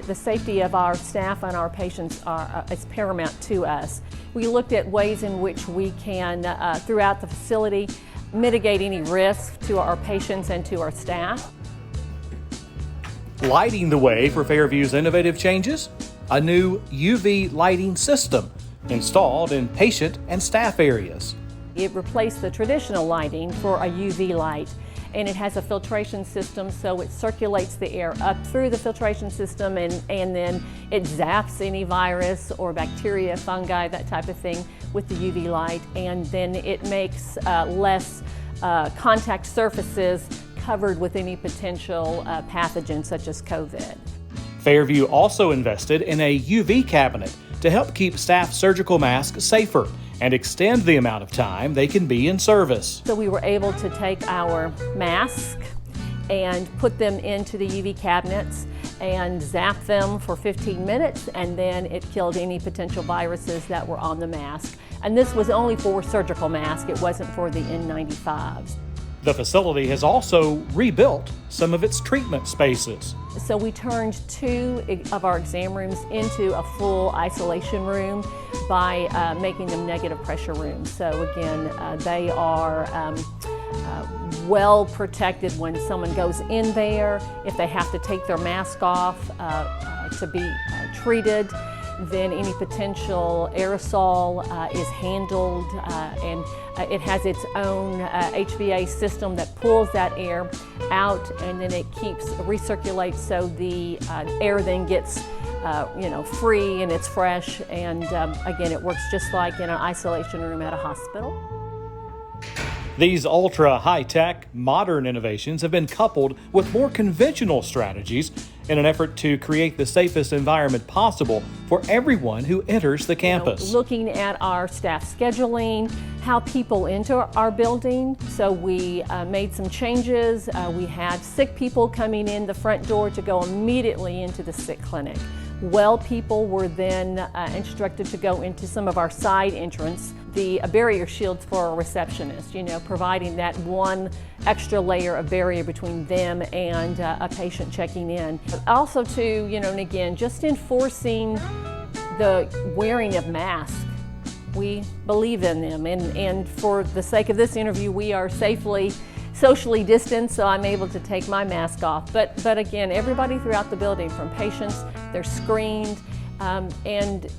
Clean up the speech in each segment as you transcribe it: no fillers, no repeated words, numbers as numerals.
The safety of our staff and our patients is paramount to us. We looked at ways in which we can, throughout the facility, mitigate any risk to our patients and to our staff. Lighting the way for Fairview's innovative changes, a new UV lighting system installed in patient and staff areas. It replaced the traditional lighting for a UV light, and it has a filtration system, so it circulates the air up through the filtration system, and then it zaps any virus or bacteria, fungi, that type of thing with the UV light, and then it makes less contact surfaces covered with any potential pathogens such as COVID. Fairview also invested in a UV cabinet to help keep staff surgical masks safer and extend the amount of time they can be in service. So we were able to take our masks and put them into the UV cabinets and zap them for 15 minutes, and then it killed any potential viruses that were on the mask. And this was only for surgical masks, it wasn't for the N95s. The facility has also rebuilt some of its treatment spaces. So we turned 2 of our exam rooms into a full isolation room by making them negative pressure rooms. So again, they are well protected when someone goes in there. If they have to take their mask off to be treated, then any potential aerosol is handled, and it has its own HVA system that pulls that air out, and then it recirculates, so the air then gets free and it's fresh, and again, it works just like in an isolation room at a hospital. These ultra high-tech, modern innovations have been coupled with more conventional strategies in an effort to create the safest environment possible for everyone who enters the campus. Looking at our staff scheduling, how people enter our building, so we made some changes. We had sick people coming in the front door to go immediately into the sick clinic. Well people were then instructed to go into some of our side entrance, the barrier shields for a receptionist, providing that one extra layer of barrier between them and a patient checking in. Also to, and again, just enforcing the wearing of masks. We believe in them, and for the sake of this interview, we are socially distanced, so I'm able to take my mask off. But again, everybody throughout the building, from patients, they're screened, and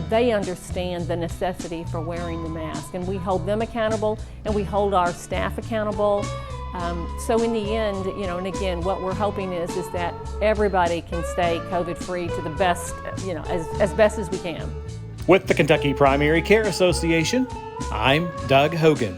they understand the necessity for wearing the mask, and we hold them accountable, and we hold our staff accountable. So in the end, and again, what we're hoping is that everybody can stay COVID-free to the best, as best as we can. With the Kentucky Primary Care Association, I'm Doug Hogan.